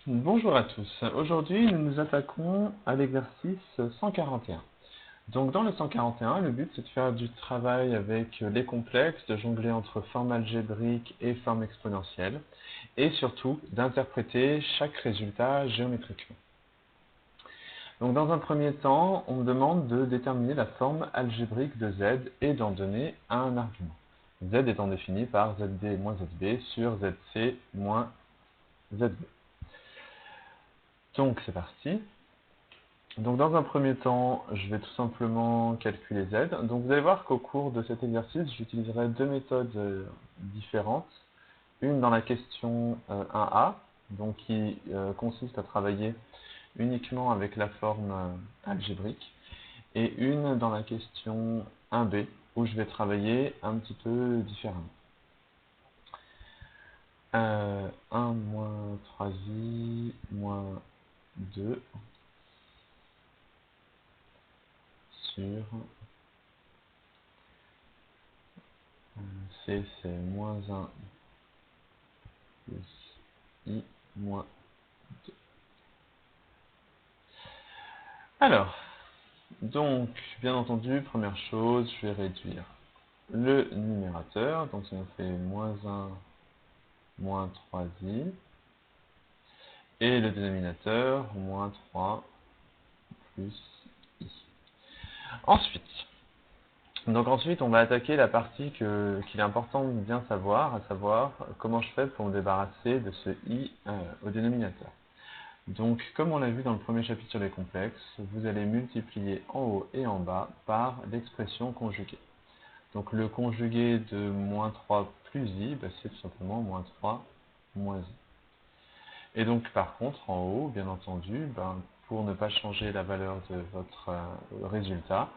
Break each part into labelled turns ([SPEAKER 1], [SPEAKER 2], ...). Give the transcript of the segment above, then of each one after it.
[SPEAKER 1] Bonjour à tous. Aujourd'hui, nous nous attaquons à l'exercice 141. Donc, dans le 141, le but c'est de faire du travail avec les complexes, de jongler entre forme algébrique et forme exponentielle, et surtout d'interpréter chaque résultat géométriquement. Donc, dans un premier temps, on me demande de déterminer la forme algébrique de z et d'en donner un argument. Z étant défini par zd moins zb sur zc moins zb. Donc, c'est parti. Donc dans un premier temps, je vais tout simplement calculer z. Donc vous allez voir qu'au cours de cet exercice, j'utiliserai deux méthodes différentes. Une dans la question 1a, donc qui consiste à travailler uniquement avec la forme algébrique, et une dans la question 1b, où je vais travailler un petit peu différemment. 1 moins 3i moins 2 sur C, c'est moins 1 plus I moins 2. Alors, donc, bien entendu, première chose, je vais réduire le numérateur. Donc, ça nous fait moins 1 moins 3i. Et le dénominateur, moins 3 plus i. Ensuite, on va attaquer la partie qu'il est important de bien savoir, à savoir comment je fais pour me débarrasser de ce i au dénominateur. Donc, comme on l'a vu dans le premier chapitre sur les complexes, vous allez multiplier en haut et en bas par l'expression conjuguée. Donc, le conjugué de moins 3 plus i, c'est tout simplement moins 3 moins i. Et donc, par contre, en haut, bien entendu, pour ne pas changer la valeur de votre résultat,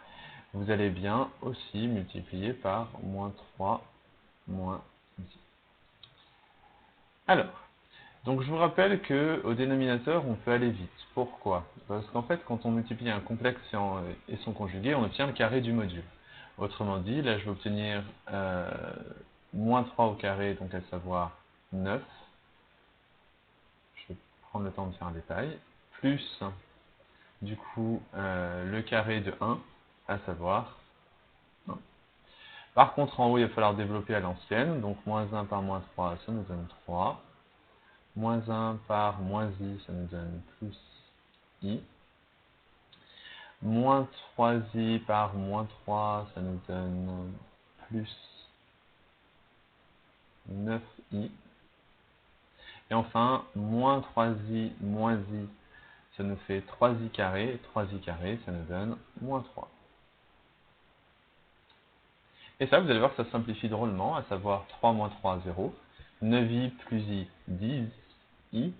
[SPEAKER 1] vous allez bien aussi multiplier par moins 3 moins i. Alors, donc je vous rappelle qu'au dénominateur, on peut aller vite. Pourquoi? Parce qu'en fait, quand on multiplie un complexe et son conjugué, on obtient le carré du module. Autrement dit, là je vais obtenir moins 3 au carré, donc à savoir 9. Je vais prendre le temps de faire un détail. Plus, du coup, le carré de 1, à savoir 1. Par contre, en haut, il va falloir développer à l'ancienne. Donc moins 1 par moins 3, ça nous donne 3. Moins 1 par moins i, ça nous donne plus i. Moins 3i par moins 3, ça nous donne plus 9i. Et enfin, moins 3i moins i, ça nous fait 3i carré. 3i carré, ça nous donne moins 3. Et ça, vous allez voir que ça simplifie drôlement, à savoir 3 moins 3, 0. 9i plus i, 10i.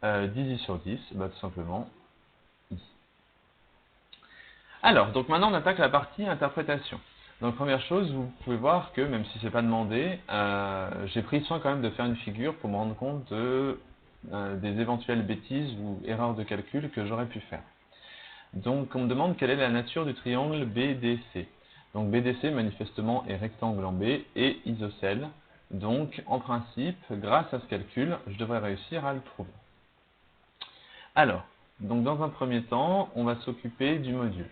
[SPEAKER 1] 10i sur 10, tout simplement i. Alors, donc maintenant on attaque la partie interprétation. Donc première chose, vous pouvez voir que, même si ce n'est pas demandé, j'ai pris soin quand même de faire une figure pour me rendre compte des éventuelles bêtises ou erreurs de calcul que j'aurais pu faire. Donc on me demande quelle est la nature du triangle BDC. Donc BDC manifestement est rectangle en B et isocèle. Donc en principe, grâce à ce calcul, je devrais réussir à le trouver. Alors, donc dans un premier temps, on va s'occuper du module.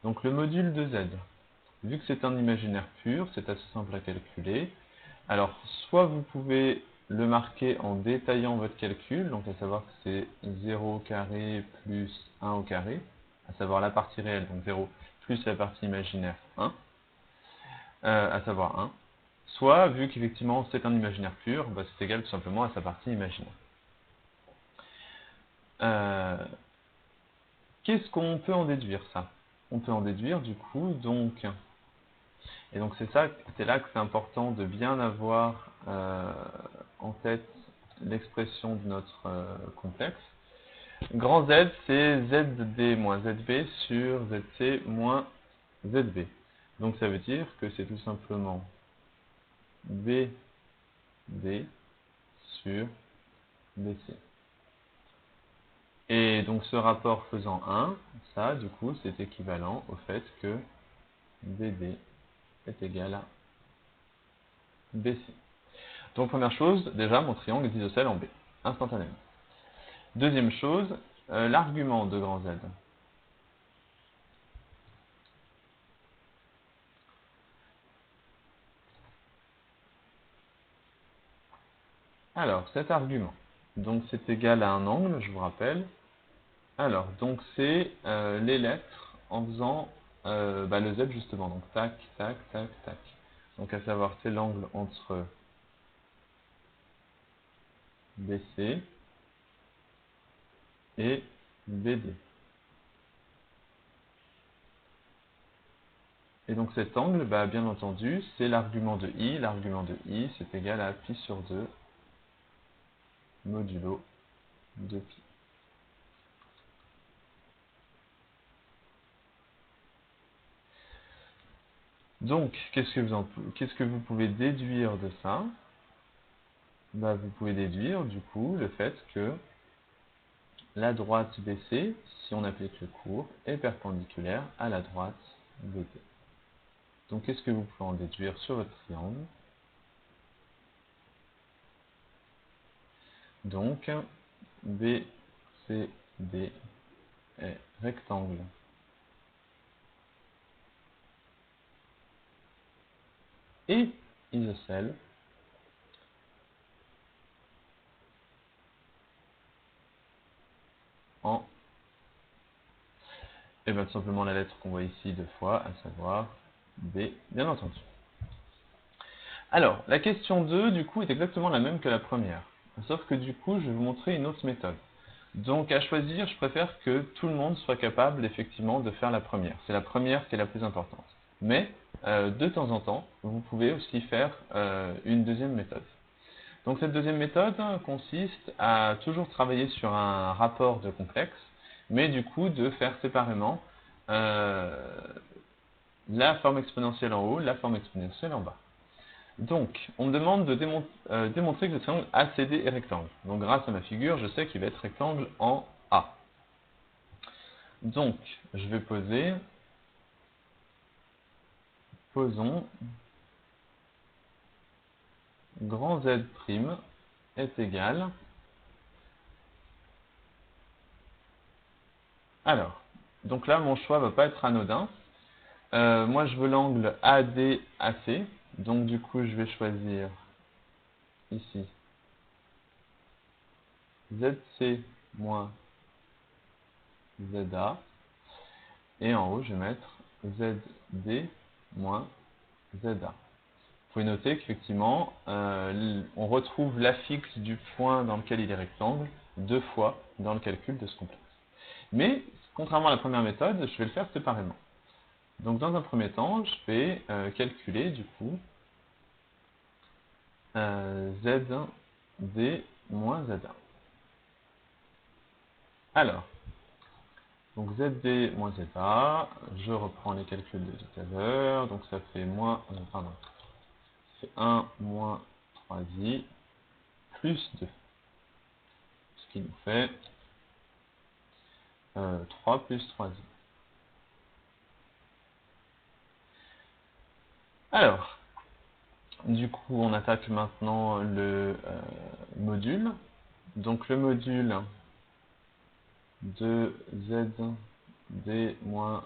[SPEAKER 1] Donc le module de Z, vu que c'est un imaginaire pur, c'est assez simple à calculer. Alors, soit vous pouvez le marquer en détaillant votre calcul, donc à savoir que c'est 0 au carré plus 1 au carré, à savoir la partie réelle, donc 0, plus la partie imaginaire 1, à savoir 1. Soit, vu qu'effectivement c'est un imaginaire pur, c'est égal tout simplement à sa partie imaginaire. Qu'est-ce qu'on peut en déduire, ça? On peut en déduire, du coup, donc... Et donc c'est là que c'est important de bien avoir en tête l'expression de notre complexe. Grand Z, c'est ZD moins ZB sur ZC moins ZB. Donc ça veut dire que c'est tout simplement BD sur BC. Et donc ce rapport faisant 1, ça du coup c'est équivalent au fait que BD est égal à BC. Donc première chose, déjà mon triangle est isocèle en B, instantanément. Deuxième chose, l'argument de grand Z. Alors, cet argument, donc c'est égal à un angle, je vous rappelle. Alors, donc c'est les lettres en faisant le Z justement. Donc tac, tac, tac, tac. Donc à savoir, c'est l'angle entre BC et BD. Et donc cet angle, bien entendu, c'est l'argument de I. L'argument de I, c'est égal à pi sur 2 modulo de pi. Donc, qu'est-ce que vous pouvez déduire de ça? Vous pouvez déduire, du coup, le fait que la droite BC, si on applique le cours, est perpendiculaire à la droite BD. Donc, qu'est-ce que vous pouvez en déduire sur votre triangle? Donc, BCD est rectangle et isocèle en, tout simplement la lettre qu'on voit ici deux fois, à savoir B, bien entendu. Alors, la question 2, du coup, est exactement la même que la première. Sauf que du coup, je vais vous montrer une autre méthode. Donc, à choisir, je préfère que tout le monde soit capable, effectivement, de faire la première. C'est la première qui est la plus importante. Mais, de temps en temps, vous pouvez aussi faire une deuxième méthode. Donc, cette deuxième méthode consiste à toujours travailler sur un rapport de complexe, mais du coup, de faire séparément la forme exponentielle en haut, la forme exponentielle en bas. Donc, on me demande de démontrer que le triangle ACD est rectangle. Donc, grâce à ma figure, je sais qu'il va être rectangle en A. Donc, je vais posons, grand Z' est égal. Alors, donc là, mon choix ne va pas être anodin. Moi, je veux l'angle ADAC. Donc, du coup, je vais choisir ici ZC moins ZA. Et en haut, je vais mettre ZD moins ZA. Vous pouvez noter qu'effectivement, on retrouve l'affixe du point dans lequel il est rectangle deux fois dans le calcul de ce complexe. Mais, contrairement à la première méthode, je vais le faire séparément. Donc, dans un premier temps, je vais calculer, du coup, ZD moins ZA. Alors, donc ZD moins ZA, je reprends les calculs de tout à l'heure, donc ça fait ça fait 1 moins 3i plus 2, ce qui nous fait 3 plus 3i. Alors, du coup, on attaque maintenant le module. Donc, le module de ZD moins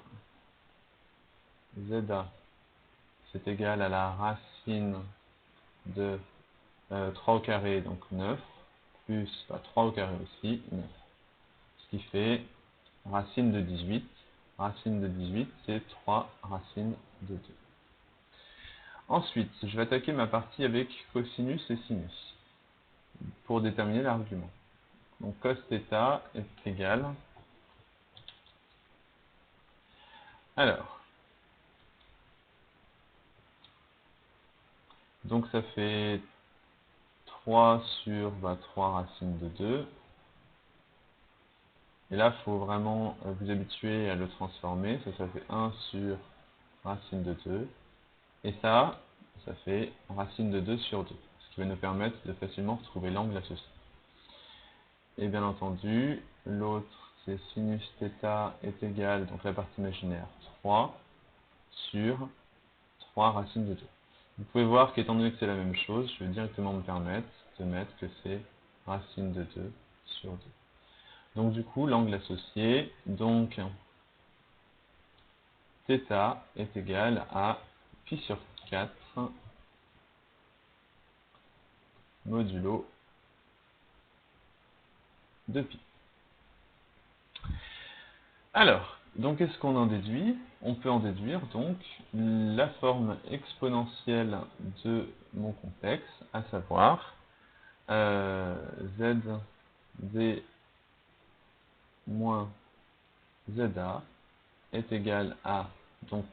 [SPEAKER 1] ZA, c'est égal à la racine de 3 au carré, donc 9, plus 3 au carré aussi, 9. Ce qui fait racine de 18. Racine de 18, c'est 3 racines de 2. Ensuite, je vais attaquer ma partie avec cosinus et sinus pour déterminer l'argument. Donc cos θ est égal. Alors, donc ça fait 3 sur 3 racines de 2. Et là, il faut vraiment vous habituer à le transformer. Ça fait 1 sur racine de 2. Et ça fait racine de 2 sur 2. Ce qui va nous permettre de facilement retrouver l'angle associé. Et bien entendu, l'autre, c'est sinus θ est égal, donc la partie imaginaire, 3 sur 3 racines de 2. Vous pouvez voir qu'étant donné que c'est la même chose, je vais directement me permettre de mettre que c'est racine de 2 sur 2. Donc du coup, l'angle associé, donc θ est égal à pi sur 4 modulo de pi. Alors, donc qu'est-ce qu'on en déduit? On peut en déduire donc la forme exponentielle de mon complexe, à savoir zd moins za est égal à donc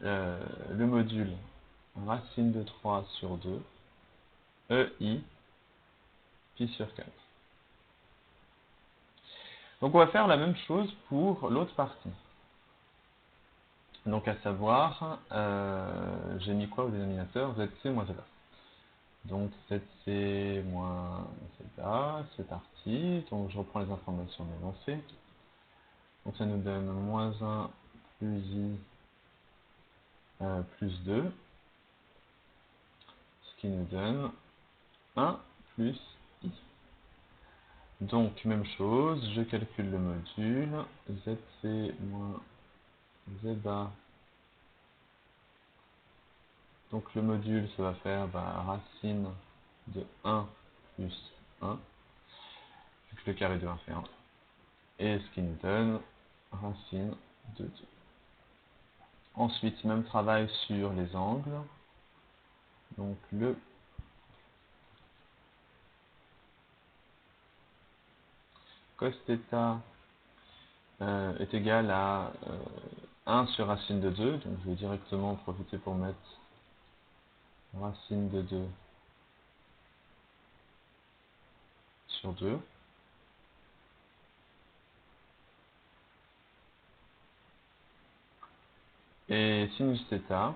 [SPEAKER 1] le module racine de 3 sur 2 ei pi sur 4. Donc on va faire la même chose pour l'autre partie. Donc à savoir, j'ai mis quoi au dénominateur? Zc moins zeta. Donc Zc moins zeta, c'est parti. Donc je reprends les informations énoncées. Donc ça nous donne moins 1 plus i plus 2, ce qui nous donne 1 plus i. Donc même chose, je calcule le module, Zc moins Zeta. Donc le module, ça va faire racine de 1 plus 1, vu que le carré de 1 fait 1. Et ce qui nous donne racine de 2. Ensuite, même travail sur les angles. Donc le cos θ est égal à 1 sur racine de 2. Donc je vais directement en profiter pour mettre racine de 2 sur 2. Et sinus θ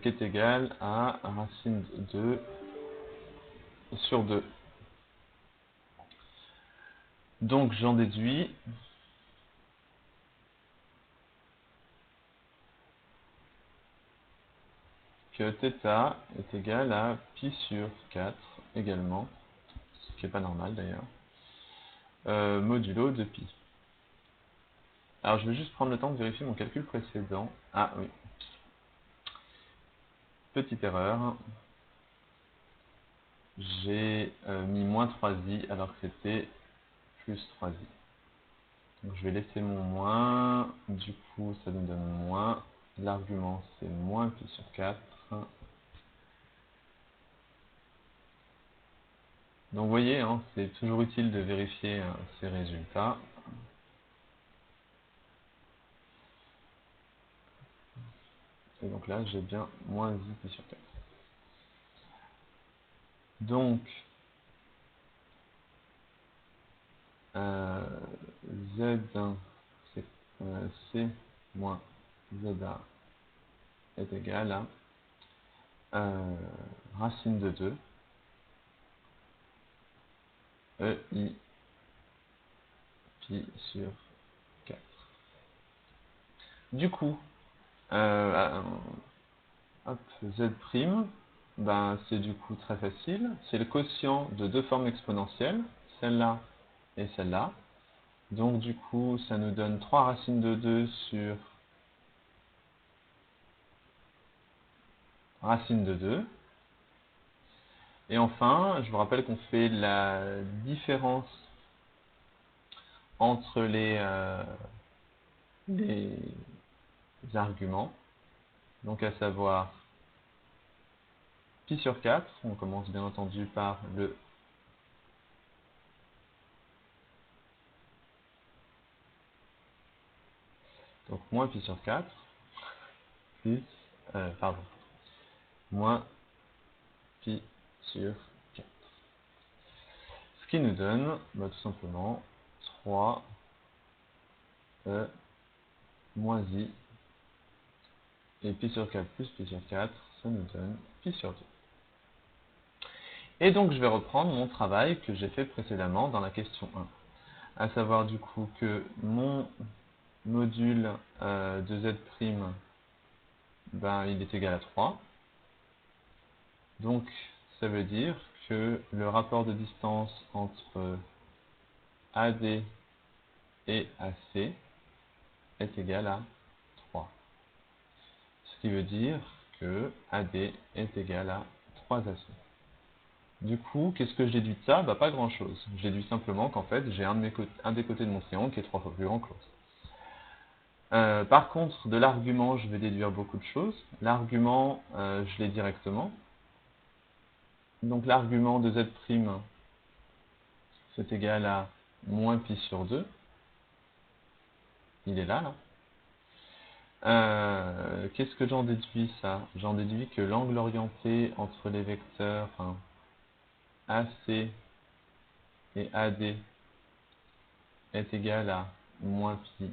[SPEAKER 1] qui est égal à racine de 2 sur 2. Donc j'en déduis que θ est égal à pi sur 4 également, ce qui n'est pas normal d'ailleurs, modulo de pi. Alors je vais juste prendre le temps de vérifier mon calcul précédent. Ah oui, petite erreur, j'ai mis moins 3i alors que c'était plus 3i. Donc je vais laisser mon moins, du coup ça nous donne moins, l'argument c'est moins pi sur 4. Donc vous voyez, hein, c'est toujours utile de vérifier ces résultats. Et donc là j'ai bien moins i pi sur 4. Donc Z1 c'est C moins ZA est égal à racine de 2 EI pi sur 4. Du coup, hop, Z', c'est du coup très facile. C'est le quotient de deux formes exponentielles, celle-là et celle-là. Donc du coup, ça nous donne 3 racines de 2 sur racine de 2. Et enfin, je vous rappelle qu'on fait la différence entre les arguments. Donc à savoir pi sur 4, on commence bien entendu par le donc moins pi sur 4 plus moins pi sur 4. Ce qui nous donne tout simplement 3 moins i et pi sur 4 plus pi sur 4, ça nous donne pi sur 2. Et donc je vais reprendre mon travail que j'ai fait précédemment dans la question 1. À savoir du coup que mon module de z', il est égal à 3. Donc, ça veut dire que le rapport de distance entre AD et AC est égal à 3. Ce qui veut dire que AD est égal à 3 AC. Du coup, qu'est-ce que je déduis de ça? Bah, pas grand-chose. Je déduis simplement qu'en fait, j'ai un des côtés de mon triangle qui est 3 fois plus grand que l'autre. Par contre, de l'argument, je vais déduire beaucoup de choses. L'argument, je l'ai directement. Donc l'argument de Z', c'est égal à moins pi sur 2. Il est là, là. Qu'est-ce que j'en déduis, ça? J'en déduis que l'angle orienté entre les vecteurs AC et AD est égal à moins pi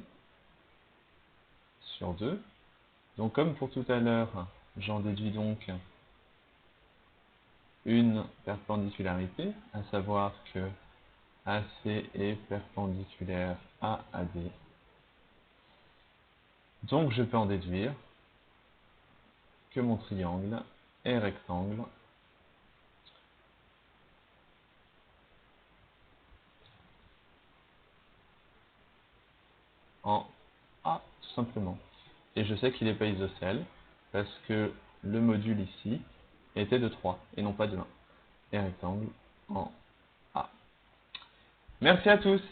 [SPEAKER 1] sur 2. Donc comme pour tout à l'heure, j'en déduis donc une perpendicularité, à savoir que AC est perpendiculaire à AD. Donc je peux en déduire que mon triangle est rectangle en A, tout simplement. Et je sais qu'il n'est pas isocèle, parce que le module ici était de 3, et non pas de 1. Et rectangle en A. Merci à tous!